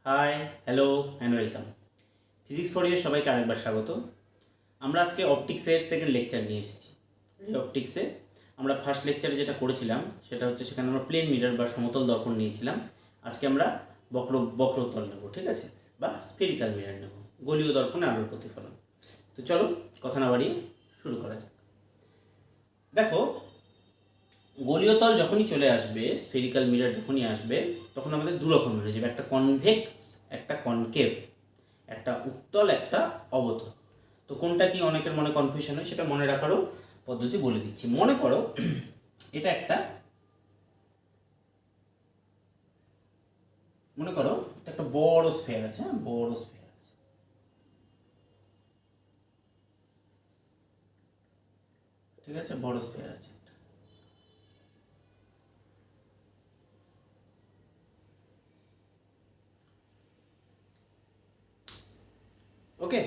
High, hello and welcome. Physics for you সবাইকে আরেকবার স্বাগত। আমরা আজকে অপটিক্সের সেকেন্ড লেকচার নিয়ে এসেছি। এই অপটিক্সে আমরা ফার্স্ট লেকচারে যেটা করেছিলাম সেটা হচ্ছে সেখানে আমরা প্লেন মিরর বা সমতল দর্পণ নিয়েছিলাম। আজকে আমরা বক্রতল নেব, ঠিক আছে, বা স্ফেরিক্যাল মিরর নেব, গোলীয় দর্পণে আলোর প্রতিফলন। তো চলো কথা না বাড়িয়ে শুরু করা যাক। দেখো, গোলীয় তল যখনই চলে আসবে, স্ফেরিক্যাল মিরর যখনই আসবে, তখন আমাদের দু রকম হয়ে যাবে, একটা কনভেক্স একটা কনকেভ, একটা উত্তল একটা অবতল। তো কোনটা কি অনেকের মনে কনফিউশন হয়, সেটা মনে রাখারও পদ্ধতি বলে দিচ্ছি। মনে করো এটা একটা বড় স্ফেয়ার আছে, বড় স্ফেয়ার আছে, ঠিক আছে, বড় স্ফেয়ার আছে। ওকে,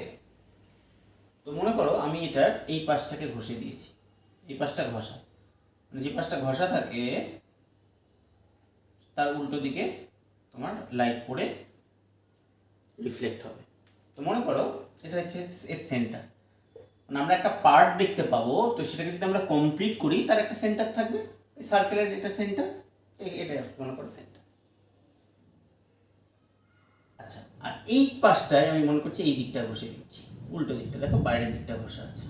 তো মনে করো আমি এটার এই পাশটাকে ঘষে দিয়েছি, এই পাশটা ঘষা, মানে যে পাশটা ঘষা থাকে তার উল্টো দিকে তোমার লাইট পড়ে রিফ্লেক্ট হবে। তো মনে করো এটা হচ্ছে এর সেন্টার, মানে আমরা একটা পার্ট দেখতে পাবো, তো সেটাকে যদি আমরা কমপ্লিট করি তার একটা সেন্টার থাকবে, এই সার্কেলের এটা সেন্টার, এটা মনে করো সেন্টার। আচ্ছা, আর এই পাশটায় আমি মনে করছি এই দিকটা ঘষে দিচ্ছি, উল্টো দিকটা, দেখো বাইরের দিকটা ঘষা আছে।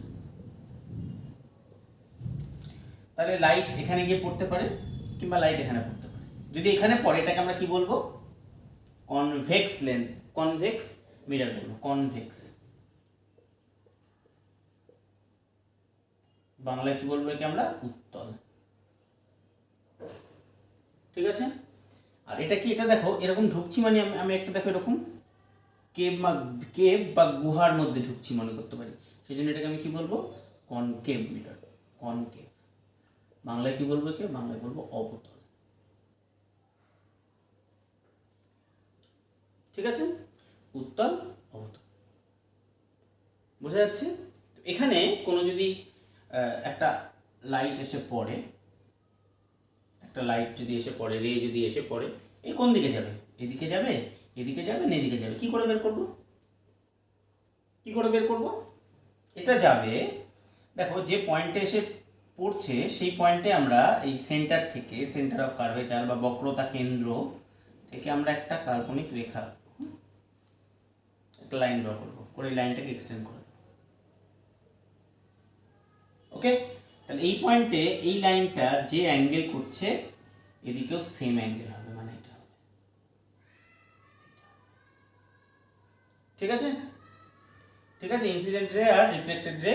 তাহলে লাইট এখানে গিয়ে পড়তে পারে কিংবা লাইট এখানে পড়তে পারে। যদি এখানে পড়ে এটাকে আমরা কি বলবো? কনভেক্স লেন্স, কনভেক্স মিরর বলবো, কনভেক্স। বাংলায় কি বলবো একে আমরা? উত্তল, ঠিক আছে। আর এটা কি, এটা দেখো এরকম ঢুকছি, মানে আমি একটা দেখো এরকম কেভ বা গুহার মধ্যে ঢুকছি মনে করতে পারি, সেই জন্য এটাকে আমি কি বলবো? Concave mirror, concave. বাংলায় কি বলবো একে? বাংলায় বলবো অবতল, ঠিক আছে। উত্তল, অবতল, বোঝা যাচ্ছে? এখানে কোনো যদি একটা লাইট এসে পড়ে, একটা লাইট যদি এসে পড়ে, রে যদি এসে পড়ে, এই কোন দিকে যাবে? এদিকে যাবে, এদিকে যাবে না এদিকে যাবে? কি করে বের করব? কি করে বের করব? এটা যাবে, দেখো যে পয়েন্টে এসে পড়ছে সেই পয়েন্টে আমরা এই সেন্টার থেকে, সেন্টার অফ কার্ভেচার বা বক্রতা কেন্দ্র থেকে আমরা একটা কাল্পনিক রেখা, একটা লাইন ড্র করবো, করে লাইনটাকে এক্সটেন্ড করে দেবো। ওকে, তাহলে এই পয়েন্টে এই লাইনটা যে অ্যাঙ্গেল করছে এদিকেও সেম অ্যাঙ্গেল হবে, মানে এটা হবে, ঠিক আছে। ঠিক আছে, ইনসিডেন্ট রে আর রিফ্লেক্টেড রে,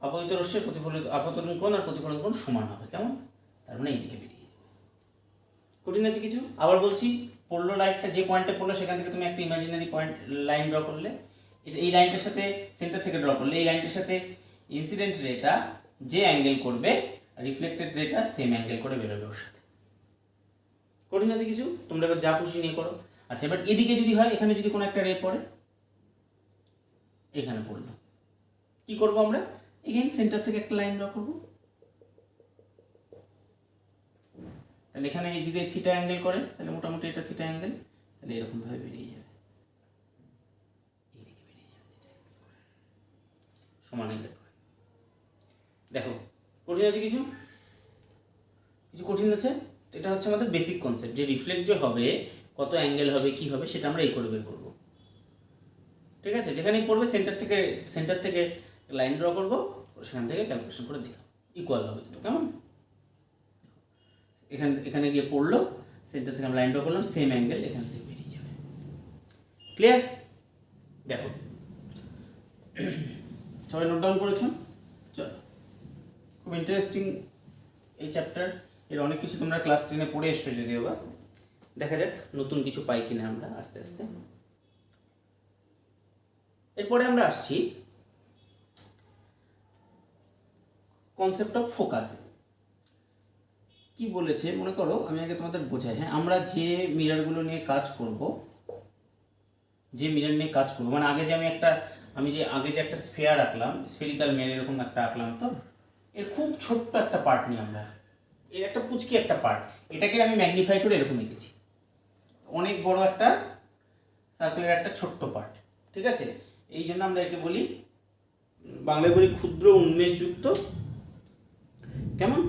আপতিত রশ্মির প্রতিফলিত আপতন কোণ আর প্রতিফলন কোণ সমান হবে, কেমন? তার মানে এইদিকে বেরিয়ে যাবে। কঠিন আছে কিছু? আবার বলছি, পড়লো লাইটটা যে পয়েন্টে পড়লো সেখান থেকে তুমি একটা ইমাজিনারি পয়েন্ট লাইন ড্র করলে, এটা এই লাইনটার সাথে সেন্টার থেকে ড্র করলে, এই লাইনটার সাথে ইনসিডেন্ট রেটা যে অ্যাঙ্গেল করবে, রিফ্লেক্টেড রেটা সেম অ্যাঙ্গেল করে বেরোবে ওর সাথে। কঠিন আছে কিছু? তোমরা এবার যা খুশি নিয়ে করো। আচ্ছা, এবার এদিকে যদি হয়, এখানে যদি কোনো একটা রে পড়ে, এখানে পড়লো, কি করবো আমরা? এগেইন সেন্টার থেকে একটা লাইন ড্র করবো, তাহলে এখানে এই যদি থিটা অ্যাঙ্গেল করে, তাহলে মোটামুটি এটা থিটা অ্যাঙ্গেল, তাহলে এরকমভাবে বেরিয়ে যাবে, এইদিকে বেরিয়ে যাবে থিটা অ্যাঙ্গেল করে, সমান অ্যাঙ্গেল করে। দেখো, কঠিন আছে কিছু? কিছু কঠিন আছে? এটা হচ্ছে আমাদের বেসিক কনসেপ্ট, যে রিফ্লেক্ট যে হবে, কত অ্যাঙ্গেল হবে, কি হবে, সেটা আমরা এই করে বের করবো, ঠিক আছে। যেখানেই পড়বে সেন্টার থেকে লাইন ড্র করবো, সেখান থেকে ক্যালকুলেশন করে দেখাবো, ইকুয়াল হবে দুটো, কেমন? এখানে গিয়ে পড়লো, সেন্টার থেকে আমি লাইন ড্র করলাম, সেম অ্যাঙ্গেল এখান থেকে বেরিয়ে যাবে। ক্লিয়ার? দেখো, সবাই নোট ডাউন করেছো? চলো, খুব ইন্টারেস্টিং এই চ্যাপ্টার। এর অনেক কিছু তোমরা ক্লাস 10-এ পড়ে এসছো যদিও বা, দেখা যাক নতুন কিছু পাই কিনা আমরা আস্তে আস্তে। এরপরে আমরা আসছি কনসেপ্ট অফ ফোকাস। কি বলেছে মনে করো, আমি আগে তোমাদের বোঝাই। হ্যাঁ, আমরা যে মিররগুলো নিয়ে কাজ করব, যে মিরর নিয়ে কাজ করবো, মানে আগে যে একটা স্ফেয়ার আঁকলাম, স্ফেরিক্যাল মিরর এরকম একটা আঁকলাম, তো এর খুব ছোট্ট একটা পার্ট নিয়ে আমরা, এর একটা পুচকি একটা পার্ট, এটাকে আমি ম্যাগনিফাই করে এরকম এঁকেছি। অনেক বড় একটা সার্কেলের একটা ছোট্ট পার্ট। ঠিক আছে, এই জন্য আমরা একে বলি, বাংলায় বলি ক্ষুদ্র উন্মেষযুক্ত, কেমন,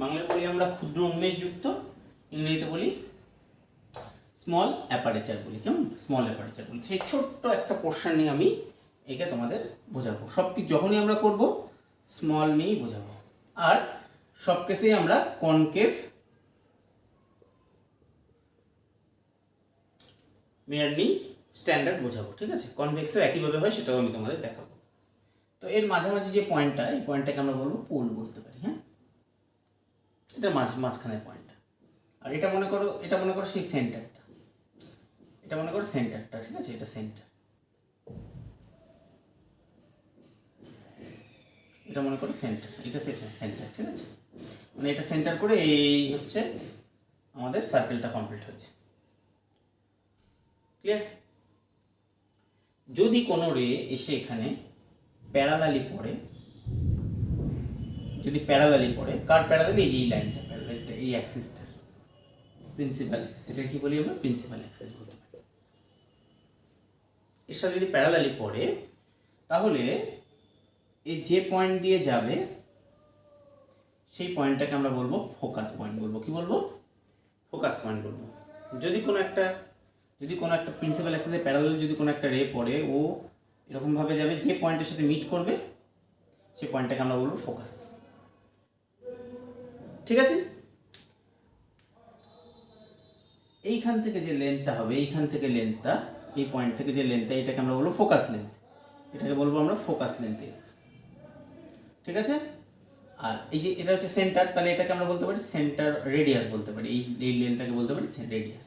বাংলায় বলি আমরা ক্ষুদ্র উন্মেষযুক্ত, ইংরেজিতে বলি স্মল অ্যাপারেচার বলি, কেমন, স্মল অ্যাপারেচার বলি। সেই ছোট্ট একটা পোর্শন নিয়ে আমি একে তোমাদের বোঝাবো। সব কিছু যখনই আমরা করব স্মল নিয়েই বোঝাবো। আর সব কেসেই আমরা কনকেভ মেয়ারলি স্ট্যান্ডার্ড বোঝাবো। ঠিক আছে, কনভেক্সও একইভাবে হয়, সেটাও আমি তোমাদের দেখাবো। তো এর মাঝামাঝি যে পয়েন্টটা, এই পয়েন্টটাকে আমরা বলবো পোল বলতে পারি। হ্যাঁ, এটা মাঝখানের পয়েন্টটা। আর এটা মনে করো সেই সেন্টারটা, এটা মনে করো সেন্টারটা। ঠিক আছে, এটা সেন্টার, এটা মনে করো সেন্টার, এটা সেন্টার। ঠিক আছে, মানে এটা সেন্টার করে এই হচ্ছে আমাদের সার্কেলটা কমপ্লিট হয়েছে। ক্লিয়ার? যদি কোনো রে এসে এখানে প্যারালালি পড়ে, যদি প্যারালালি পড়ে, কার প্যারালালি, এই যে এই লাইনটা প্যারালালটা, এই অ্যাক্সিসটা প্রিন্সিপাল অ্যাক্সিস, এটা কি বলি আমরা, প্রিন্সিপাল অ্যাক্সিস বলতে পারি। এর সাথে যদি প্যারালালি পড়ে, তাহলে এই যে পয়েন্ট দিয়ে যাবে সেই পয়েন্টটাকে আমরা বলবো ফোকাস পয়েন্ট বলবো। কি বলবো? ফোকাস পয়েন্ট বলবো। যদি কোনো একটা প্রিন্সিপাল অ্যাক্সিসে প্যারালাল যদি কোনো একটা রে পড়ে, ও এরকমভাবে যাবে, যে পয়েন্টের সাথে মিট করবে সেই পয়েন্টটাকে আমরা বলবো ফোকাস। ঠিক আছে, এইখান থেকে যে লেন্থটা হবে, এইখান থেকে লেন্থটা, এই পয়েন্ট থেকে যে লেন্থটা, এটাকে আমরা বলবো ফোকাস লেন্থ, এটাকে বলবো আমরা ফোকাস লেন্থ। ঠিক আছে, আর এই যে এটা হচ্ছে সেন্টার, তাহলে এটাকে আমরা বলতে পারি সেন্টার রেডিয়াস বলতে পারি, এই লেন্থটাকে বলতে পারি রেডিয়াস।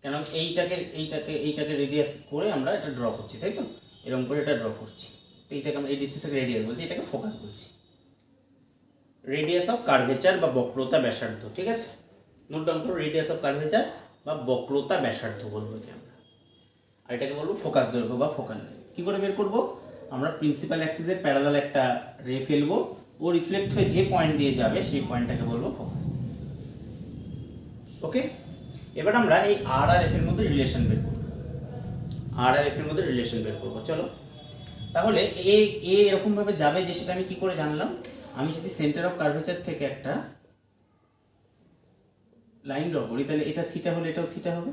কেন, এইটাকে রেডিয়াস করে আমরা এটা ড্র করছি, তাই তো, এরকম করে এটা ড্র করছি, তো এইটাকে আমরা এই ডিস্টেন্সটাকে রেডিয়াস বলছি, এটাকে ফোকাস বলছি। রেডিয়াস অফ কার্ভেচার বা বক্রতা ব্যাসার্ধ। ঠিক আছে, নোট ডাউন করো, রেডিয়াস অফ কার্ভেচার বা বক্রতা ব্যাসার্ধ বলবো একে আমরা। আর এটাকে বলবো ফোকাস দৈর্ঘ্য বা ফোকাল দৈর্ঘ্য। কী করে বের করবো? আমরা প্রিন্সিপাল অ্যাক্সিসের প্যারালাল একটা রে ফেলবো, ও রিফ্লেক্ট হয়ে যে পয়েন্ট দিয়ে যাবে সেই পয়েন্টটাকে বলবো ফোকাস। ওকে, এবার আমরা এই আর আর এফ এর মধ্যে রিলেশন বের করবো, আর আর এফ এর মধ্যে রিলেশন বের করবো। চলো, তাহলে এ এরকমভাবে যাবে যে, সেটা আমি কি করে জানলাম? আমি যদি সেন্টার অফ কার্ভেচার থেকে একটা লাইন ড্র করি, তাহলে এটা থিটা হলে এটাও থিটা হবে।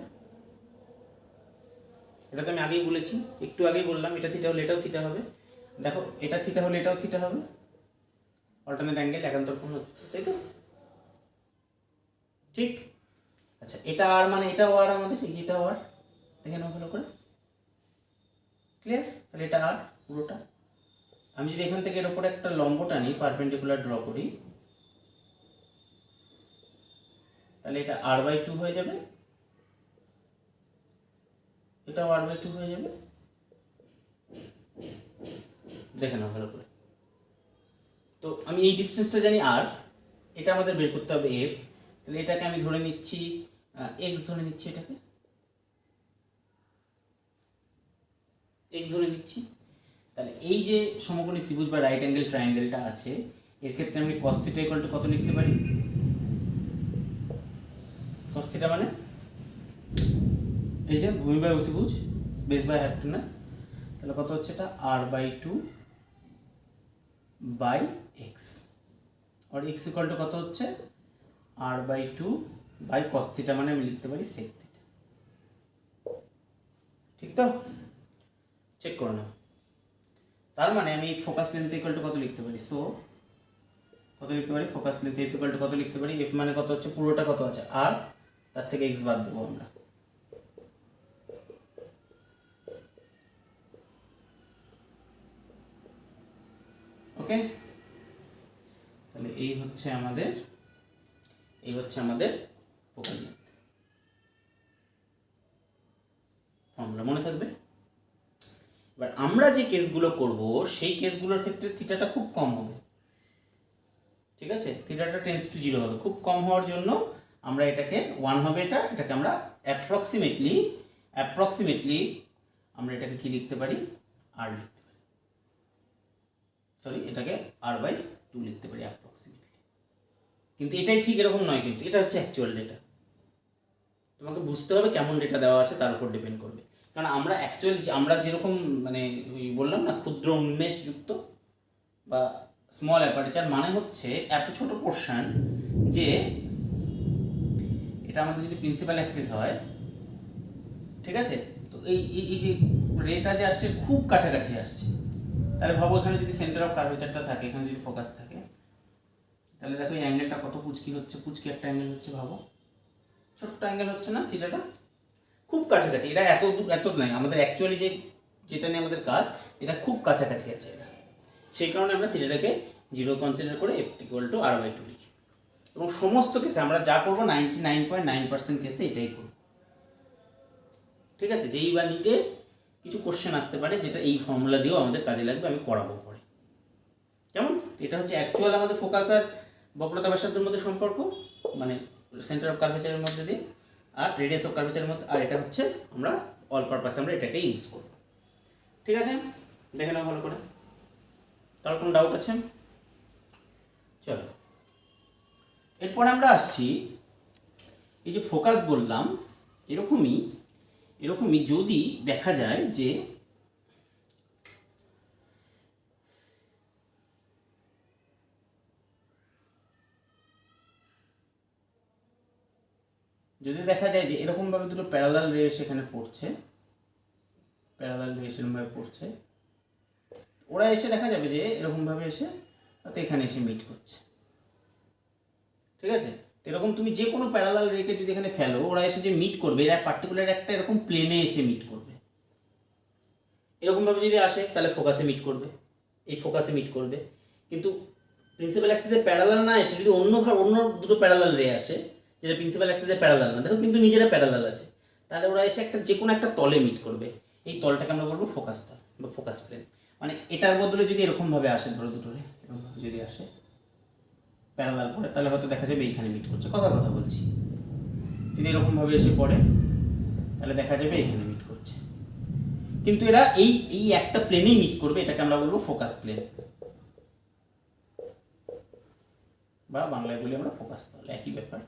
এটা তো আমি আগেই বলেছি, একটু আগেই বললাম, এটা থিটা হলে এটাও থিটা হবে। দেখো, এটা থিটা হলে এটাও থিটা হবে, অল্টারনেট অ্যাঙ্গেল, একান্তর কোণ হচ্ছে, তাই তো? ঠিক। আচ্ছা, এটা আর মানে এটাও আর, আমাদের এই যেটাও আর, দেখে নাও ভালো করে। ক্লিয়ার? তাহলে এটা আর পুরোটা। আমি যদি এখান থেকে এর উপরে একটা লম্ব টানি, পারপেন্ডিকুলার ড্র করি, তাহলে এটা r/2 হয়ে যাবে, এটাও r/2 হয়ে যাবে। দেখে নাও ভালো করে। তো আমি এই ডিস্টেন্সটা জানি r, এটা আমাদের বের করতে হবে f। তাহলে এটাকে আমি ধরে নিচ্ছি x, ধরে নিচ্ছি, এটাকে x ধরে নিচ্ছি। তাহলে এই যে সমকোণী ত্রিভুজ বা রাইট অ্যাঙ্গেল ট্রায়াঙ্গেলটা আছে, এর ক্ষেত্রে আমি cos θ = কত লিখতে পারি? cos θ মানে এই যে ভূমি বাই অতিভুজ, বেস বাই হাইপোটেনাস, তাহলে কত হচ্ছে এটা? r/2 by x, R x = কত হচ্ছে? r/2 বাই cos θ, মানে আমি লিখতে পারি sec θ। ঠিক তো? চেক করে নাও। তার মানে আমি ফোকাস লেন্থ = কত লিখতে পারি? সো কত লিখতে পারি? ফোকাস লেন্থ f = কত লিখতে পারি? f মানে কত হচ্ছে? পুরোটা কত আছে? r, তার থেকে x বাদ দেবো আমরা। ওকে, তাহলে এই হচ্ছে আমাদের ফোকাল লেন্থ। ফর্মুলা মনে থাকবে। এবার আমরা যে কেসগুলো করব, সেই কেসগুলোর ক্ষেত্রে থিটাটা খুব কম হবে। ঠিক আছে, থিটাটা টেন্ডস টু 0 হবে। খুব কম হওয়ার জন্য আমরা এটাকে 1 হবে, এটাকে আমরা অ্যাপ্রক্সিমেটলি আমরা এটাকে কি লিখতে পারি? r লিখতে পারি, সরি, এটাকে r/2 লিখতে পারি অ্যাপ্রক্সিমেটলি। কিন্তু এটাই ঠিক এরকম নয়, কিন্তু এটা হচ্ছে অ্যাকচুয়াল ডেটা। তোমাকে বুঝতে হবে কেমন ডেটা দেওয়া আছে, তার উপর ডিপেন্ড করবে। কারণ আমরা অ্যাকচুয়ালি আমরা যেরকম মানে ওই বললাম না ক্ষুদ্র উন্মেষযুক্ত বা স্মল অ্যাপারচার, মানে হচ্ছে এত ছোট পোর্শন যে এটা আমাদের যদি প্রিন্সিপাল অ্যাক্সিস হয়, ঠিক আছে, তো এই যে রেটা যে আসছে খুব কাছাকাছি আসছে। তাহলে ভাবো এখানে যদি সেন্টার অফ কার্ভেচারটা থাকে, এখানে যদি ফোকাস থাকে, তাহলে দেখো এই অ্যাঙ্গেলটা কত পুচকি হচ্ছে, পুচকি একটা অ্যাঙ্গেল হচ্ছে, ভাবো ছোট্ট অ্যাঙ্গেল হচ্ছে না থিটাটা, খুব কাছাকাছি। এটা এত নয়, আমাদের অ্যাকচুয়ালি যেটা নিয়ে আমাদের কাজ, এটা খুব কাছাকাছি আছে এটা। সেই কারণে আমরা থিটাটাকে 0 কনসিডার করে f=r/2 লিখি। এবং সমস্ত কেসে আমরা যা করবো 99.9% কেসে এটাই করবো, ঠিক আছে। যেই বা নিটে কিছু কোশ্চেন আসতে পারে যেটা এই ফর্মুলা দিয়েও আমাদের কাজে লাগবে, আমি করাবো পরে। কেমন? এটা হচ্ছে অ্যাকচুয়াল আমাদের ফোকাস আর বক্রতা ব্যাসার্ধের মধ্যে সম্পর্ক, মানে সেন্টার অফ কার্ভেচারের মধ্যে দিয়ে, আর রেডিয়াস অফ কার্ভেচারের মধ্যে। আর এটা হচ্ছে আমরা অল পারপাসে আমরা এটাকে ইউজ করব, ঠিক আছে। দেখে নাও ভালো করে। তার কোনো ডাউট আছে? চলো এরপরে আমরা আসছি, এই যে ফোকাস বললাম, এরকমই যদি দেখা যায় যে এরকমভাবে দুটো প্যারালাল রে সেখানে পড়ছে, এরকমভাবে পড়ছে, ওরা এসে দেখা যাবে যে এরকমভাবে এসে তো এখানে এসে মিট করছে, ঠিক আছে। এরকম তুমি যে কোনো প্যারালাল রেকে যদি এখানে ফেলো, ওরা এসে যে মিট করবে, এরা পার্টিকুলার একটা এরকম প্লেনে এসে মিট করবে। এরকমভাবে যদি আসে তাহলে ফোকাসে মিট করবে, এই ফোকাসে মিট করবে। কিন্তু প্রিন্সিপাল অ্যাক্সিসে প্যারালাল না এসে যদি অন্য দুটো প্যারালাল রে আসে, যেটা প্রিন্সিপাল অ্যাক্সিসে প্যারালাল না, দেখো কিন্তু নিজেরা প্যারালাল আছে, তাহলে ওরা এসে যে কোনো একটা তলে মিট করবে। এই তলটাকে আমরা বলবো ফোকাস তল বা ফোকাস প্লেন। মানে এটার বদলে যদি এরকমভাবে আসে, ধরো দুটো রে এরকমভাবে যদি আসে প্যারালাল পড়ে, তাহলে হয়তো দেখা যাবে এইখানে মিট করছে, কথা বলছি। যদি এরকমভাবে এসে পড়ে তাহলে দেখা যাবে এখানে মিট করছে। কিন্তু এরা এই একটা প্লেনেই মিট করবে, এটাকে আমরা বলবো ফোকাস প্লেন, বা বাংলায় বলি আমরা ফোকাস তল, একই ব্যাপার।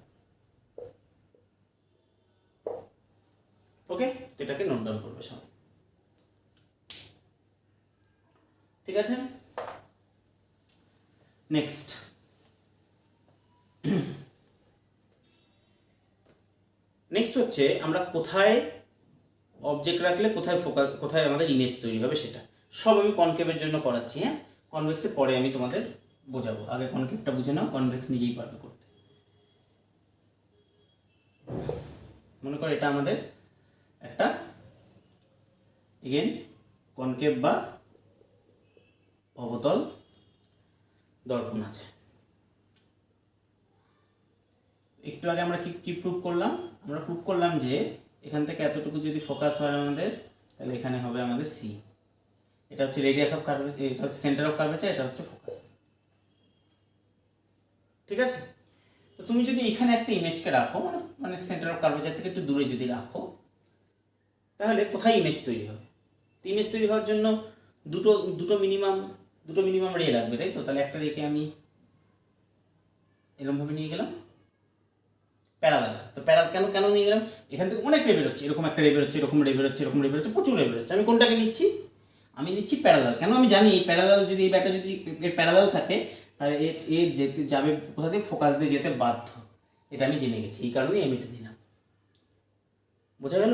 ওকে, এটাকে নোট ডাউন করবে সবাই, ঠিক আছে। নেক্সট হচ্ছে আমরা কোথায় অবজেক্ট রাখলে কোথায় আমাদের ইমেজ তৈরি হবে, সেটা সব আমি কনকেভের জন্য করাচ্ছি। হ্যাঁ, কনভেক্সে পরে আমি তোমাদের বোঝাবো, আগে কনকেভটা বুঝে নাও, কনভেক্স নিজেই পারবে করতে। মনে করো এটা আমাদের একটা এগেন কনকেভ বা অবতল দর্পণ আছে। একটু আগে আমরা কি প্রুভ করলাম? আমরা প্রুভ করলাম যে এখান থেকে এতটুকু যদি ফোকাস হয় আমাদের, তাহলে এখানে হবে আমাদের সি। এটা হচ্ছে রেডিয়াস অফ কার্ভেচার, এটা হচ্ছে সেন্টার অফ কার্ভেচার, এটা হচ্ছে ফোকাস, ঠিক আছে। তো তুমি যদি এখানে একটা ইমেজকে রাখো, মানে সেন্টার অফ কার্ভেচার থেকে একটু দূরে যদি রাখো, তাহলে কোথায় ইমেজ তৈরি হবে? ইমেজ তৈরি হওয়ার জন্য দুটো মিনিমাম রে লাগবে, তাই তো? তাহলে একটা রেকে আমি এরকমভাবে নিয়ে গেলাম প্যারালাল। তো কেন নিয়ে গেলাম? এখান থেকে অনেক রে বেরোচ্ছে, এরকম একটা রে বেরোচ্ছে, এরকম রে বেরোচ্ছে, প্রচুর রে বেরোচ্ছে। আমি কোনটাকে নিচ্ছি? আমি নিচ্ছি প্যারালাল। কেন? আমি জানি প্যারালাল যদি এই ব্যাটা যদি এর প্যারালাল থাকে, তাহলে যেতে যাবে কোথা দিয়ে? ফোকাস দিয়ে যেতে বাধ্য, এটা আমি জেনে গেছি, এই কারণেই আমি এটা নিলাম। বোঝা গেল?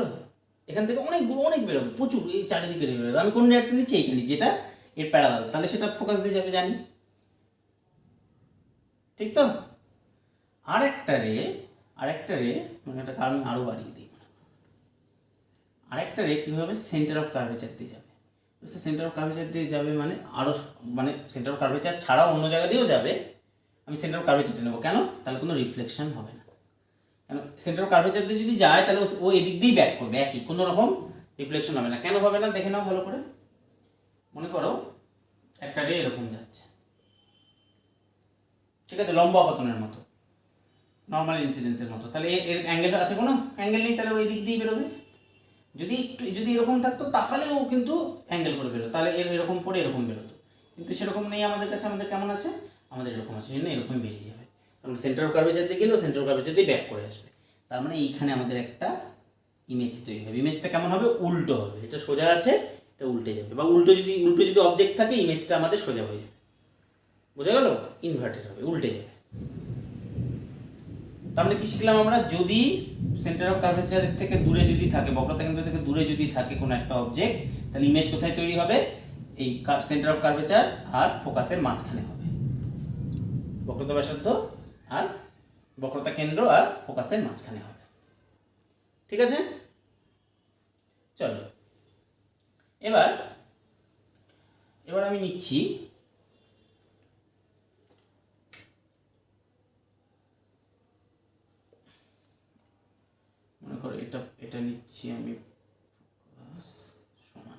এখান থেকে অনেক বেরোবে, প্রচুর, এই চারিদিকে রে বেরোবে। আমি কোন রেটটা নিচ্ছি? এইটা নিচ্ছি, যেটা এর প্যারালাল, তাহলে সেটা ফোকাস দিয়ে যাবে, জানি, ঠিক তো? আরেকটা রে মানে একটা কারণ আরও বাড়িয়ে দিই, আরেকটা রে কী হবে? সেন্টার অফ কার্ভেচার দিয়ে যাবে। সেন্টার অফ কার্ভেচার দিয়ে যাবে মানে আরও, মানে সেন্টার অফ কার্ভেচার ছাড়াও অন্য জায়গা দিয়েও যাবে। আমি সেন্টার অফ কার্ভেচারটা নেবো, কেন? তাহলে কোনো রিফ্লেকশন হবে না। কেন? সেন্টার অফ কার্ভেচার দিয়ে যদি যায়, তাহলে ও এদিক দিয়েই ব্যাক করবে, একই, কোনো রকম রিফ্লেকশন হবে না। কেন হবে না? দেখে নাও ভালো করে। মনে করো একটা রে এরকম যাচ্ছে, ঠিক আছে, লম্বা আপতনের মতো, নর্মাল ইনসিডেন্সের মতো। তাহলে এর অ্যাঙ্গেল আছে? কোনো অ্যাঙ্গেল নেই, তাহলে ওই দিক দিয়েই বেরোবে। যদি এরকম থাকতো তাহলেও কিন্তু অ্যাঙ্গেল করে বেরোতো, তাহলে এরকম পরে এরকম বেরোতো। কিন্তু সেরকম নেই আমাদের কাছে। আমাদের কেমন আছে? আমাদের এরকম আছে, জন্য এরকম বেরিয়ে যাবে। কারণ সেন্টার অফ কার্ভেচার দিয়ে গেলেও সেন্টার অফ কার্ভেচার দিয়ে ব্যাক করে আসবে। তার মানে এইখানে আমাদের একটা ইমেজ তৈরি হবে। ইমেজটা কেমন হবে? উল্টো হবে। এটা সোজা আছে, এটা উল্টে যাবে, বা উল্টো যদি অবজেক্ট থাকে ইমেজটা আমাদের সোজা হয়ে যাবে। বোঝা গেল? ইনভার্টেড হবে, উল্টে যাবে। তার মানে কি শিখলাম আমরা? যদি সেন্টার অফ কার্ভেচারের থেকে দূরে যদি থাকে, বক্রতা কেন্দ্র থেকে দূরে যদি থাকে কোনো একটা অবজেক্ট, তাহলে ইমেজ কোথায় তৈরি হবে? এই সেন্টার অফ কার্ভেচার আর ফোকাসের মাঝখানে হবে। বক্রতা ব্যাসার্ধ আর বক্রতা কেন্দ্র আর ফোকাসের মাঝখানে হবে। ঠিক আছে, চলো এবার আমি নিচ্ছি মনে করো এটা নিচ্ছি আমি সমান।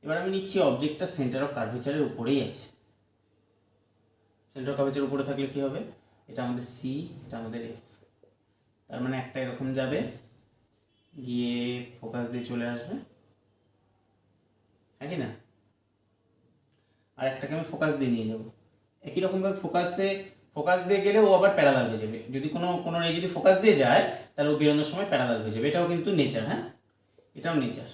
এবার আমি নিচ্ছি অবজেক্টটা সেন্টার অফ কার্ভেচারের উপরেই আছে। সেন্টার অফ কার্ভেচারের উপরে থাকলে কি হবে? এটা আমাদের সি, এটা আমাদের এফ। তার মানে একটা এরকম যাবে, গিয়ে ফোকাস দিয়ে চলে আসবে, হ্যাঁ কি না? আর একটাকে আমি ফোকাস দিয়ে নিয়ে যাব। একই রকমভাবে ফোকাস দিয়ে গেলে ও আবার প্যারালাল হয়ে যাবে। যদি কোনো রে যদি ফোকাস দিয়ে যায় তাহলে ও বেরোনোর সময় প্যারালাল হয়ে যাবে। এটাও কিন্তু নেচার, হ্যাঁ, এটাও নেচার।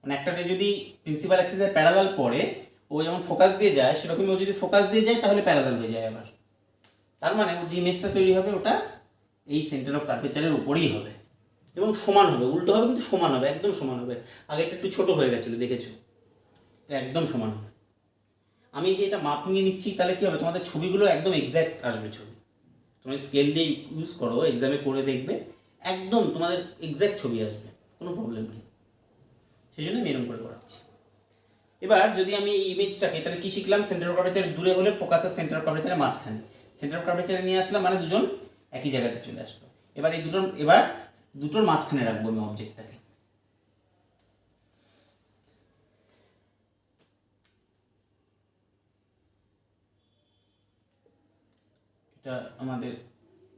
মানে একটা রে যদি প্রিন্সিপাল অ্যাক্সিসের প্যারালাল পড়ে, ও যেমন ফোকাস দিয়ে যায় সেরকমই ও যদি ফোকাস দিয়ে যায় তাহলে প্যারালাল হয়ে যায় আবার। তার মানে ওর যে ইমেজটা তৈরি হবে ওটা এই সেন্টার অফ কার্ভেচারের উপরেই হবে এবং সমান হবে। উল্টো হবে কিন্তু সমান হবে, একদম সমান হবে। আগে এটা একটু ছোট হয়ে গেছিলো, দেখেছো? এটা একদম সমান হবে। আমি যে এটা মাপ নিয়ে নিচ্ছি তাহলে কী হবে? তোমাদের ছবিগুলো একদম এক্স্যাক্ট আসবে ছবি। তুমি স্কেল দিয়ে ইউজ করো, এক্সামে করে দেখবে, একদম তোমাদের এক্স্যাক্ট ছবি আসবে, কোনো প্রবলেম নেই। সেই জন্য আমি এরকম করে করাচ্ছি। এবার যদি আমি এই ইমেজটাকে, তাহলে কী শিখলাম? সেন্টার অফ কার্ভেচার দূরে হলে ফোকাসের সেন্টার অফ কার্ভেচারের মাঝখানে। সেন্টার অফ কার্ভেচারে নিয়ে আসলাম মানে দুজন একই জায়গাতে চলে আসলো। এবার দুটোর মাঝখানে রাখবো আমি অবজেক্টটাকে।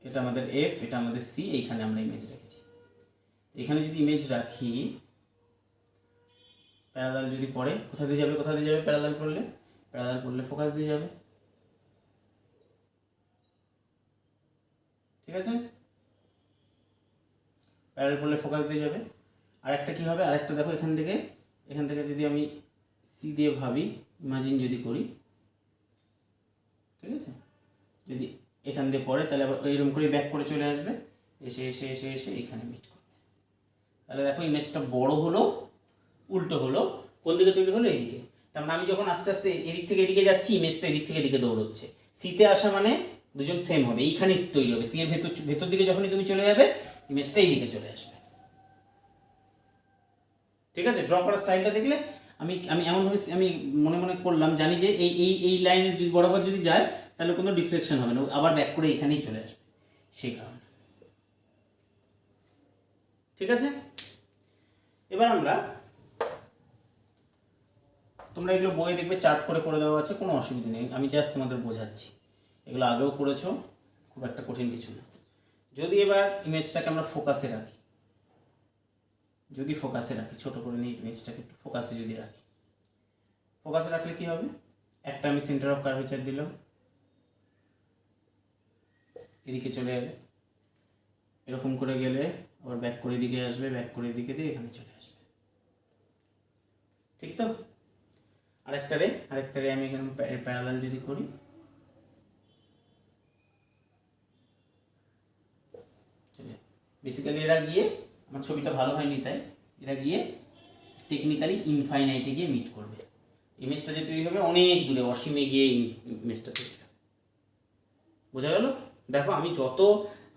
এটা আমাদের এফ, এটা আমাদের সি, এইখানে আমরা ইমেজ রেখেছি। এখানে যদি ইমেজ রাখি, প্যারালাল যদি পড়ে কোথা দিয়ে যাবে? প্যারালাল পড়লে ফোকাস দিয়ে যাবে। ঠিক আছে, প্যারালাল পড়লে ফোকাস দিয়ে যাবে। আরেকটা কি হবে? আরেকটা দেখো, এখান থেকে যদি আমি সি দিয়ে ভাবি, ইমাজিন যদি করি, ঠিক আছে, যদি এখান দিয়ে পড়ে তাহলে আবার এইরকম করে ব্যাক করে চলে আসবে, এসে এখানে মিট করবে। তাহলে দেখো ইমেজটা বড় হলো, উল্টো হলো। কোন দিকে তৈরি হলো? এইদিকে। তার মানে আমি যখন আস্তে আস্তে এদিক থেকে এদিকে যাচ্ছি, ইমেজটা এদিক থেকে এদিকে দৌড়চ্ছে। সিতে আসা মানে দুজন সেম হবে, এইখানেই তৈরি হবে। সি এর ভেতর দিকে যখনই তুমি চলে যাবে, ইমেজটা এইদিকে চলে আসবে। ঠিক আছে, ড্র করার স্টাইলটা দেখলে আমি এমনভাবে আমি মনে মনে করলাম, জানি যে এই লাইনের যদি বরাবর যদি যায় তাহলে কোনো ডিফ্লেকশন হবে না, আবার ব্যাক করে এখানেই চলে আসবে, সেই কারণে। ঠিক আছে, এবার তোমরা এগুলো বইয়ে দেখবে চার্ট করে দেওয়া আছে, কোনো অসুবিধা নেই। আমি জাস্ট তোমাদের বোঝাচ্ছি, এগুলো আগেও করেছো, খুব একটা কঠিন কিছু না। যদি এবার ইমেজটাকে আমরা ফোকাসে রাখি, ছোটো করে নিই ইমেজটাকে, একটু ফোকাসে যদি রাখি, ফোকাসে রাখলে কি হবে? একটা আমি সেন্টার অফ কার্ভেচার দিলাম, এদিকে চলে যাবে, এরকম করে গেলে আবার ব্যাক করে দিকে আসবে, ব্যাক করে দিকে দিয়ে এখানে চলে আসবে। ঠিক তো? আরেকটা রে আমি এখানে প্যারালাল যদি করি, বেসিক্যালি এরা গিয়ে, আমার ছবিটা ভালো হয়নি তাই, এরা গিয়ে টেকনিক্যালি ইনফাইনাইটে গিয়ে মিট করবে। ইমেজটা যে তৈরি হবে অনেক দূরে, অসীমে গিয়ে ইমেজটা তৈরি হবে। বোঝা গেল? দেখো আমি যত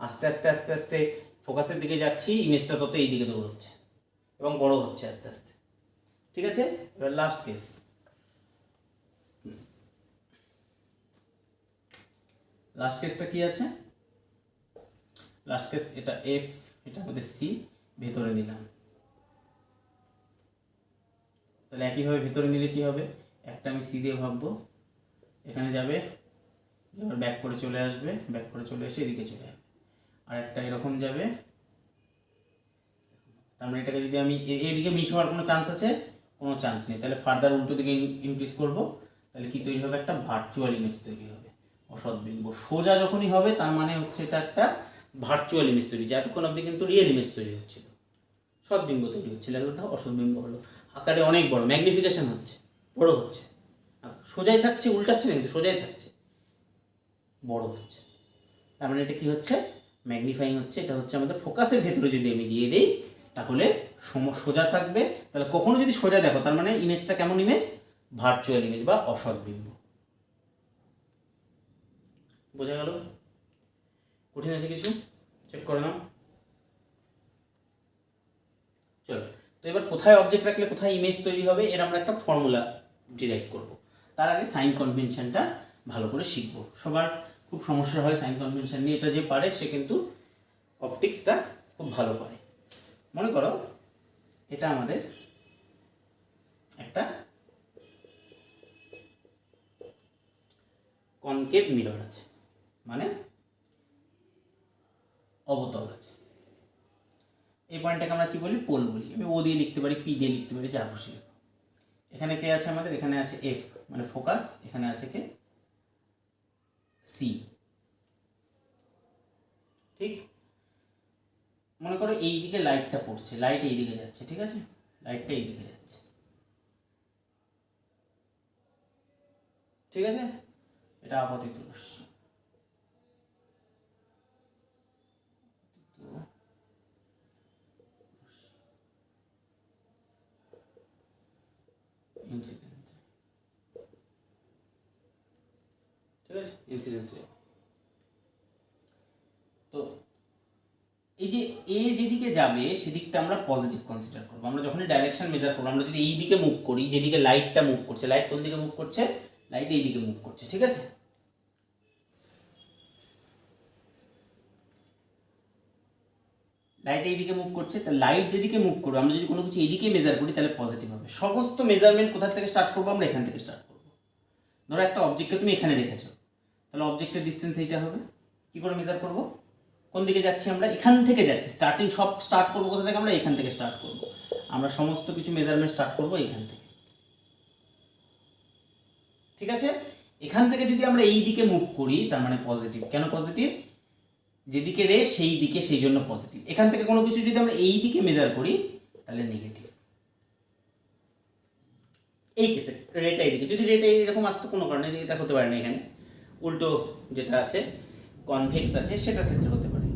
আস্তে আস্তে আস্তে আস্তে ফোকাসের দিকে যাচ্ছি, ইমেজটা তত এই দিকে দৌড়চ্ছে এবং বড় হচ্ছে আস্তে আস্তে। ঠিক আছে, এবার লাস্ট কেসটা কি আছে? লাস্ট কেস এটা এফ, এটা আমাদের সি, ভেতরে নিলাম। তাহলে একইভাবে ভেতরে নিলে কি হবে? একটা আমি সি দিয়ে ভাববো, এখানে যাবে, এবার ব্যাক করে চলে আসবে, ব্যাক করে চলে এসে এদিকে চলে যাবে। আর একটা এরকম যাবে। তার মানে এটাকে যদি আমি এদিকে মিট হওয়ার কোনো চান্স আছে? কোনো চান্স নেই। তাহলে ফার্দার উল্টো দিকে ইনক্রিজ করবো, তাহলে কি তৈরি হবে? একটা ভার্চুয়াল ইমেজ তৈরি হবে। অসৎ বিম্ব। সোজা যখনই হবে তার মানে হচ্ছে এটা একটা ভার্চুয়াল ইমেজ তৈরি, যে এতক্ষণ অবধি কিন্তু রিয়েল ইমেজ তৈরি হচ্ছিল, সৎ বিম্ব তৈরি হচ্ছিল, এখন অসৎ বিম্ব হলো, আকারে অনেক বড়, ম্যাগনিফিকেশন হচ্ছে, বড় হচ্ছে, সোজাই থাকছে, উল্টাচ্ছে না কিন্তু সোজাই থাকছে, বড় হচ্ছে। তার মানে এটা কি হচ্ছে, ম্যাগনিফাইং হচ্ছে। এটা হচ্ছে আমাদের ফোকাসের ভেতরে যদি আমি দিয়ে দিই তাহলে সোজা থাকবে। তাহলে কখনো যদি সোজা দেখো তার মানে ইমেজটা কেমন ইমেজ, ভার্চুয়াল ইমেজ বা অসৎ বিম্ব। বোঝা গেল? কঠিন আছে কিছু? চেক করে নাও। চলো, তো এবার কোথায় অবজেক্ট রাখলে কোথায় ইমেজ তৈরি হবে এর আমরা একটা ফর্মুলা ডিরাইভ করব। তার আগে সাইন কনভেনশনটা ভালো করে শিখবো। সবার খুব সমস্যা হয় সাইন কনভেনশন নিয়ে, এটা যে পারে সে কিন্তু অপটিক্সটা খুব ভালো পারে। মনে করো এটা আমাদের একটা কনকেভ মিরর আছে, মানে অবতল আছে। এই পয়েন্টটাকে আমরা কি বলি, পোল বলি। আমি ও দিয়ে লিখতে পারি, পি দিয়ে লিখতে পারি, যা খুশি। এখানে কে আছে আমাদের, এখানে আছে এফ মানে ফোকাস, এখানে আছে কে, সি। ঠিক, মনে করো এই দিকে লাইটটা পড়ছে, লাইট এই দিকে যাচ্ছে, ঠিক আছে, লাইটটা এই দিকে যাচ্ছে, ঠিক আছে, এটা আপতিত রশ্মি। ঠিক আছে, ইনসিডেন্স। তো এই যে এ যেদিকে যাবে সেদিকটা আমরা পজিটিভ কনসিডার করবো। আমরা যখনই ডাইরেকশন মেজার করবো, আমরা যদি এই দিকে মুভ করি, যেদিকে লাইটটা মুভ করছে, লাইট কোন দিকে মুভ করছে, লাইট এই দিকে মুভ করছে, ঠিক আছে। লাইট এই দিকে মুভ করছে, তা লাইট যেদিকে মুভ করবে, আমরা যদি কোনো কিছু এইদিকে মেজার করি তাহলে পজিটিভ হবে। সমস্ত মেজারমেন্ট কোথা থেকে স্টার্ট করবো, আমরা এখান থেকে স্টার্ট করবো। ধরো একটা অবজেক্টকে তুমি এখানে রেখেছো, তাহলে অবজেক্টের ডিস্টেন্স এইটা হবে। কি করে মেজার করবো, কোন দিকে যাচ্ছি আমরা, এখান থেকে যাচ্ছি, স্টার্টিং সব স্টার্ট করবো কোথা থেকে, আমরা এখান থেকে স্টার্ট করবো। আমরা সমস্ত কিছু মেজারমেন্ট স্টার্ট করবো এখান থেকে, ঠিক আছে। এখান থেকে যদি আমরা এই দিকে মুভ করি তার মানে পজিটিভ। কেন পজিটিভ, যেদিকে রে সেই দিকে, সেই জন্য পজিটিভ। এখান থেকে কোনো কিছু যদি আমরা এই দিকে মেজার করি তাহলে নেগেটিভ। এই কেসে রেটা এইদিকে, যদি রেটা এইরকম আসতো কোনো কারণে, এটা হতে পারে না, এখানে উল্টো যেটা আছে কনভেক্স আছে সেটার ক্ষেত্রে হতে পারে।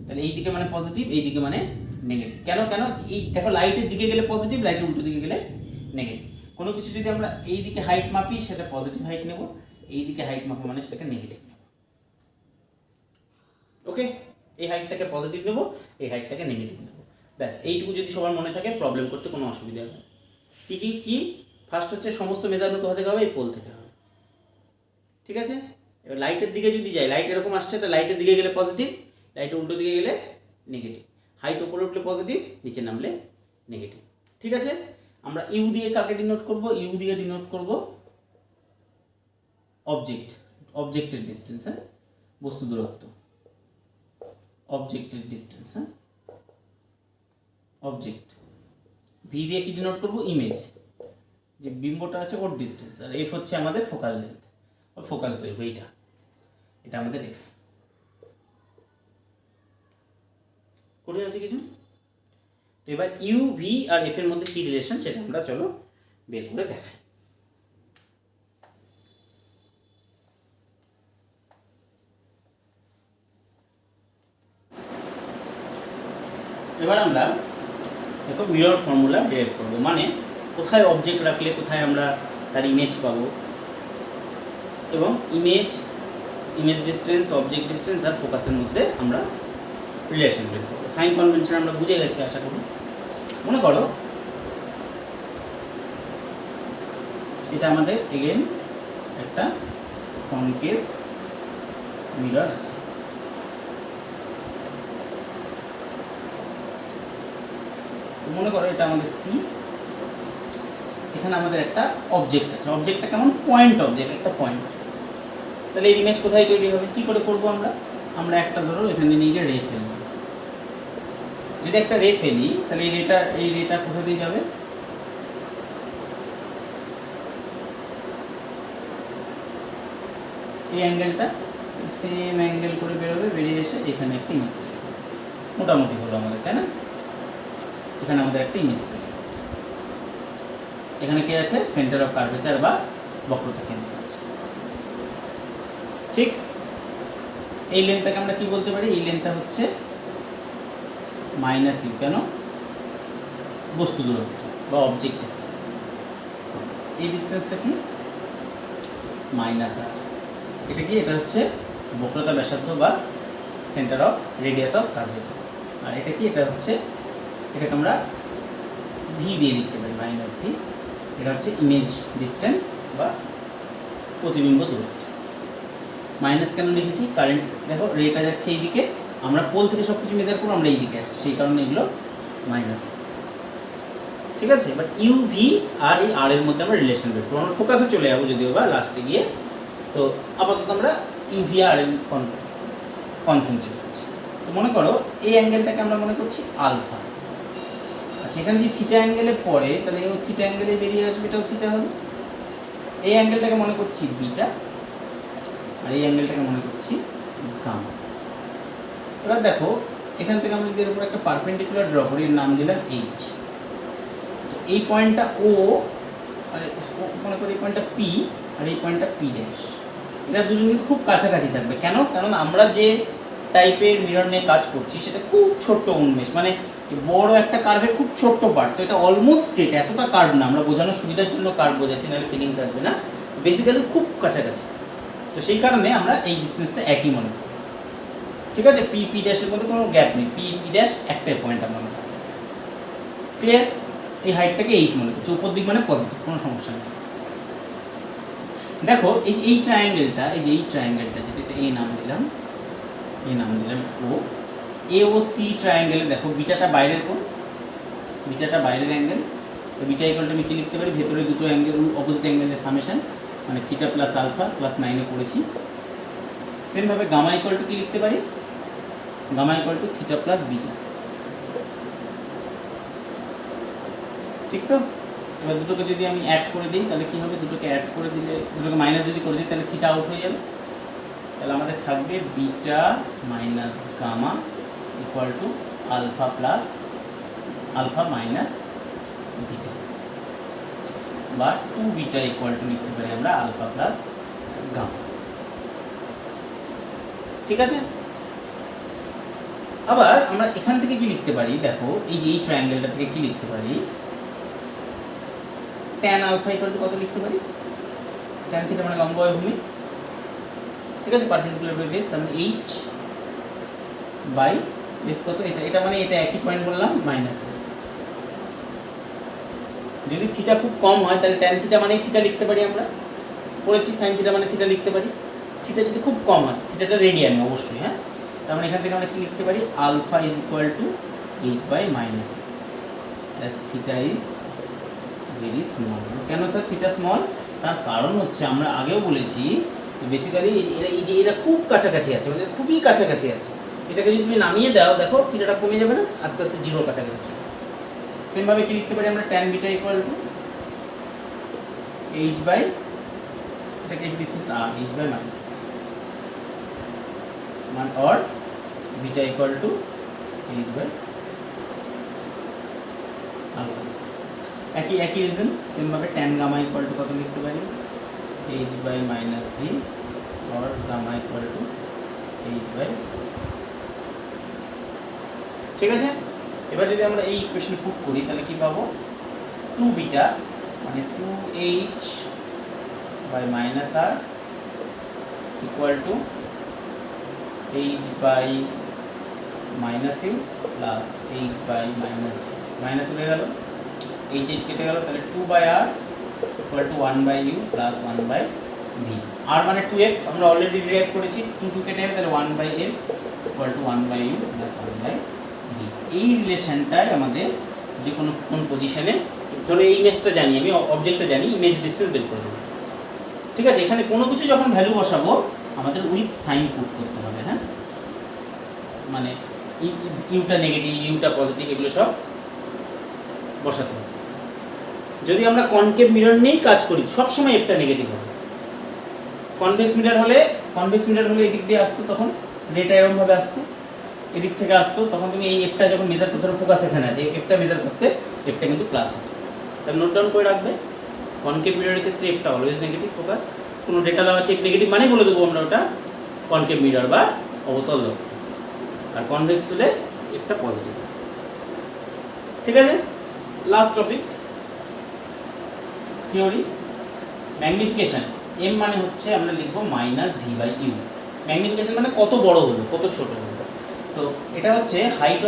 তাহলে এই দিকে মানে পজিটিভ, এই দিকে মানে নেগেটিভ। কেন কেন, এই দেখো লাইটের দিকে গেলে পজিটিভ, লাইটের উল্টো দিকে গেলে নেগেটিভ। কোনো কিছু যদি আমরা এই দিকে হাইট মাপি সেটা পজিটিভ হাইট নেব, এই দিকে হাইট মাপো মানে সেটাকে নেগেটিভ নেব। ওকে, এই হাইটটাকে পজিটিভ নেব, এই হাইটটাকে নেগেটিভ নেব, ব্যাস। এইটুকু যদি সবার মনে থাকে প্রবলেম করতে কোনো অসুবিধা হবে। কি ফার্স্ট হচ্ছে সমস্ত মেজারমেন্ট কোথা থেকে হবে, এই পোল থেকে হবে, ঠিক আছে। এবার লাইটের দিকে যদি যাই, লাইট এরকম আসছে, তো লাইটের দিকে গেলে পজিটিভ, লাইটের উল্টো দিকে গেলে নেগেটিভ। হাইট উপরে উঠলে পজিটিভ, নিচে নামলে নেগেটিভ, ঠিক আছে। আমরা ইউ দিয়ে কাকে ডিনোট করব, ইউ দিয়ে ডিনোট করব অবজেক্টের ডিস্টেন্স, হ্যাঁ, বস্তু দূরত্ব, অবজেক্টের ডিস্টেন্স, হ্যাঁ, অবজেক্ট। ভি দিয়ে কি ডিনোট করব, ইমেজ, যে বিম্বটা আছে ওর ডিস্টেন্স। আর এফ হচ্ছে আমাদের ফোকাল লেন্থ, ফোকাস দৈর্ঘ্য, এটা আমাদের এফ। কঠিন আছে কিছু? তো এবার ইউ, ভি আর এফ এর মধ্যে কি রিলেশন সেটা আমরা চলো বের করে দেখাই। এবার আমরা দেখো মিরর ফর্মুলা ডিরাইভ করবো, মানে কোথায় অবজেক্ট রাখলে কোথায় আমরা তার ইমেজ পাবো, এবং ইমেজ ডিস্টেন্স, অবজেক্ট ডিস্টেন্স আর ফোকাসের মধ্যে আমরা রিলেশন বের করবো। সাইন কনভেনশন আমরা বুঝে গেছি আশা করি। মনে করো এটা আমাদের এগেন একটা কনকেভ মিরর আছে। মনে করো এটা আমাদের সি, এখানে আমাদের একটা অবজেক্ট আছে। অবজেক্টটা কেমন, পয়েন্ট অবজেক্ট, একটা পয়েন্ট। তাহলে এই ইমেজ কোথায় তৈরি হবে, কি করে করবো আমরা একটা ধরো এখানে নিয়ে গিয়ে রে ফেলবো। যদি একটা রে ফেলি তাহলে এই রেটা কোথা দিয়ে যাবে, এই অ্যাঙ্গেলটা সেম অ্যাঙ্গেল করে বেরোবে, বেরিয়ে এসে এখানে একটা ইমেজ তৈরি হবে। মোটামুটি হলো আমাদের, তাই না? এখানে আমাদের একটা ইমেজ তৈরি হবে। এখানে কি আছে? সেন্টার অফ কার্ভেচার বা বক্রতা কেন্দ্র আছে। ঠিক, এই লেন্থটাকে আমরা কি বলতে পারি? এই লেন্থটা হচ্ছে মাইনাস ইউ। কেন? বস্তু দূরত্ব বা অবজেক্ট ডিস্টেন্স। এই ডিস্টেন্সটা কি? Minus R. এটা কি? এটা হচ্ছে বক্রতা ব্যাসার্ধ বা center of radius of curvature. আর এটা কি? এটা হচ্ছে, এটাকে আমরা ভি দিয়ে লিখতে পারি, মাইনাস ভি। এটা হচ্ছে ইমেজ ডিস্টেন্স বা প্রতিবিম্ব দূরত্ব। মাইনাস কেন লিখেছি? কারেন্ট দেখো রেটা যাচ্ছে এইদিকে, আমরা পোল থেকে সব কিছু মেজার করবো, আমরা এইদিকে আসছি, সেই কারণে এগুলো মাইনাস। ঠিক আছে, বাট ইউ ভি আর এই আর এর মধ্যে আমরা রিলেশন বের করবো। আমরা ফোকাসে চলে যাবো যদিও বা লাস্টে গিয়ে। তো আপাতত আমরা ইউ ভি আর এর কনসেন্ট্রেট করছি। তো মনে করো এই অ্যাঙ্গেলটাকে আমরা মনে করছি আলফা। আচ্ছা, এখানে যদি থিটা অ্যাঙ্গেলে পড়ে তাহলে ও থিটা অ্যাঙ্গেলে বেরিয়ে আসবে, এটাও থিটা হবে। এই অ্যাঙ্গেলটাকে মনে করছি বিটা, আর এই অ্যাঙ্গেলটাকে মনে করছি গামা। এবার দেখো এখান থেকে আমরা যদি এর উপর একটা পারপেন্ডিকুলার ড্র করি, এর নাম দিলাম এইচ। তো এই পয়েন্টটা ও, আর মনে করি এই পয়েন্টটা পি, আর এই পয়েন্টটা পি ড্যাশ। এরা দুজন কিন্তু খুব কাছাকাছি থাকবে। কেন? কারণ আমরা যে টাইপের মিরর নিয়ে কাজ করছি সেটা খুব ছোট্ট উন্মেষ, মানে বড় একটা কার্ভের খুব ছোট্ট পার্ট। তো এটা অলমোস্ট স্ট্রেট, এতটা কার্ভ না, আমরা বোঝানোর সুবিধার জন্য কার্ভ বোঝাচ্ছি, নাহলে ফিলিংস আসবে না। বেসিক্যালি খুব কাছাকাছি। তো সেই কারণে আমরা এই ডিস্টেন্সটা একই মনে করি। ঠিক আছে, পি পি ড্যাশের মধ্যে কোনো গ্যাপ নেই, পি পি ড্যাশ একটাই পয়েন্ট আমরা মনে করি। ক্লিয়ার? এই হাইটটাকে এইচ মনে করছি, উপর দিক মানে পজিটিভ, কোনো সমস্যা নেই। দেখো এই যে এই ট্রায়াঙ্গেলটা, এই যে এই ট্রায়াঙ্গেলটা যেটা এই নাম দিলাম, এই নাম দিলাম ও, এ ও সি ট্রায়াঙ্গেলে দেখো বিটাটা বাইরের কোণ, বিটাটা বাইরের অ্যাঙ্গেল। তো বিটা ইকুয়ালটা আমি কি লিখতে পারি? ভেতরে দুটো অ্যাঙ্গেল অপোজিট অ্যাঙ্গেলের সামেশন, মানে থিটা প্লাস আলফা প্লাস 9 পড়েছি। সেমভাবে গামা ইকুয়াল টু কি লিখতে পারি? Gamma equal to theta plus beta. ঠিক তো? এবার দুটোকে যদি আমি অ্যাড করে দিই তাহলে কি হবে? দুটোকে অ্যাড করে দিলে, দুটোকে মাইনাস যদি করে দিই তাহলে থিটা আউট হয়ে যাবে। তাহলে আমাদের থাকবে beta minus gamma equal to alpha plus alpha minus beta, বা 2 বিটা ইকুয়াল টু লিখতে পারি আমরা আলফা প্লাস গামা। ঠিক আছে, আবার আমরা এখান থেকে কি লিখতে পারি? দেখো এই যে এই ট্রায়াঙ্গেলটা থেকে কি লিখতে পারি? tan আলফা ইকুয়াল টু কত লিখতে পারি? tan থিটা মানে লম্ব হয় ভূমি। ঠিক আছে, পারপেন্ডিকুলার বাই বেস, তার মানে h বাই বেস কত? এটা এটা মানে এটা একই পয়েন্ট বললাম, মাইনাস। যদি থিটা খুব কম হয় তাহলে tan থিটা মানে থিটা লিখতে পারি, আমরা পড়েছি। sin থিটা মানে থিটা লিখতে পারি। থিটা যদি খুব কম হয়, থিটাটা রেডিয়ানে অবশ্যই, হ্যাঁ। তার মানে এখান থেকে আমরা কি লিখতে পারি? Alpha is equal to h by minus as theta is very small. কেন স্যার থিটা স্মল? তার কারণ হচ্ছে আমরা আগেও বলেছি বেসিক্যালি এরা এই যে এরা খুব কাছাকাছি আছে, মানে খুবই কাছাকাছি আছে। এটাকে যদি তুমি নামিয়ে দাও, দেখো থিটাটা কমে যাবে না, আস্তে আস্তে জিরোর কাছাকাছি চলে। সেমভাবে কি লিখতে পারি আমরা? tan beta equal to h by, এটাকে এই ডিসটেন্সটা আর h বাই মাইনাস মান, or beta equal to h by alpha. একই একই রিজন। সেমভাবে tan গামা ইকুয়াল টু কত লিখতে পারি? h by minus V, or gamma equal to h by. ঠিক আছে, এবার যদি আমরা এই ইকুয়েশন পুট করি তাহলে কি পাবো? 2 বিটা মানে 2h by minus R equal to h by minus U plus h by minus V. Minus উঠে গেল, h কেটে গেল, তাহলে 2 by R equal to 1 by U plus 1 by V. R মানে 2f আমরা অলরেডি ডিরাইভ করেছি, 2 2 কেটে যাবে, তাহলে 1 by f equal to 1 by U plus 1 by V. এই রিলেশনটাই আমাদের যে কোনো কোন পজিশনে, ধরো এই ইমেজটা জানি আমি, অবজেক্টটা জানি, ইমেজ ডিসটেন্স বের করে দেবো। ঠিক আছে, এখানে কোনো কিছু যখন ভ্যালু বসাবো আমাদের উইথ সাইন পুট করতে হবে, হ্যাঁ। মানে ইউটা নেগেটিভ, ইউটা পজিটিভ, এগুলো সব বসাতে হবে। যদি আমরা কনকেভ মিরর নিয়েই কাজ করি সবসময় এফটা নেগেটিভ হবে। কনভেক্স মিরর হলে কনভেক্স মিরর হলে এদিক দিয়ে আসতো, তখন রেটা এরকমভাবে আসতো, এদিক থেকে আসতো, তখন তুমি এই এফটা যখন মেজার করতে, ফোকাস এখানে আছে, এফটা মেজার করতে এফটা কিন্তু প্লাস হতো। তাহলে নোট ডাউন করে রাখবে, কনকেভ মিররের ক্ষেত্রে এফটা অলওয়েজ নেগেটিভ ফোকাস। কোনো ডেটা দেওয়া আছে এফ নেগেটিভ মানে বলে দেবো আমরা ওটা কনকেভ মিরর বা অবতল দর্পণ। আর কনভেক্স হলে এফটা পজিটিভ। ঠিক আছে, last topic theory magnification. M মানে হচ্ছে আমরা লিখবো -v/u। ম্যাগনিফিকেশন মানে কত বড় হলো, কত ছোট হলো। তো এটা হচ্ছে হাইট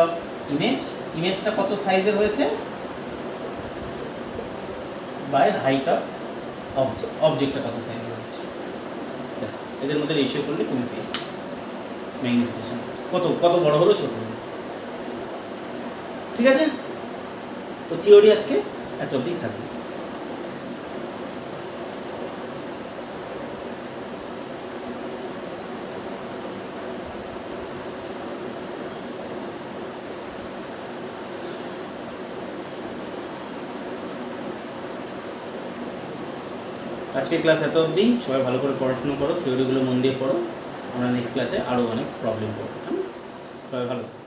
অফ ইমেজ, ইমেজটা কত সাইজের হয়েছে বাই হাইট অফ অবজেক্ট, অবজেক্টটা কত সাইজের হয়েছে। ব্যাস, এদের মধ্যে রেশিও করলে তুমি পেয়ে ম্যাগনিফিকেশন কত কত বড় হলো, ছোট হলো। ঠিক আছে, তো থিওরি আজকে এত অবধি থাকবে। আজকের ক্লাস এত অবধি, সবাই ভালো করে পড়াশোনা করো, থিওরিগুলো মন দিয়ে পড়ো। আমরা নেক্সট ক্লাসে আরও অনেক প্রবলেম করবো। সবাই ভালো থাকো।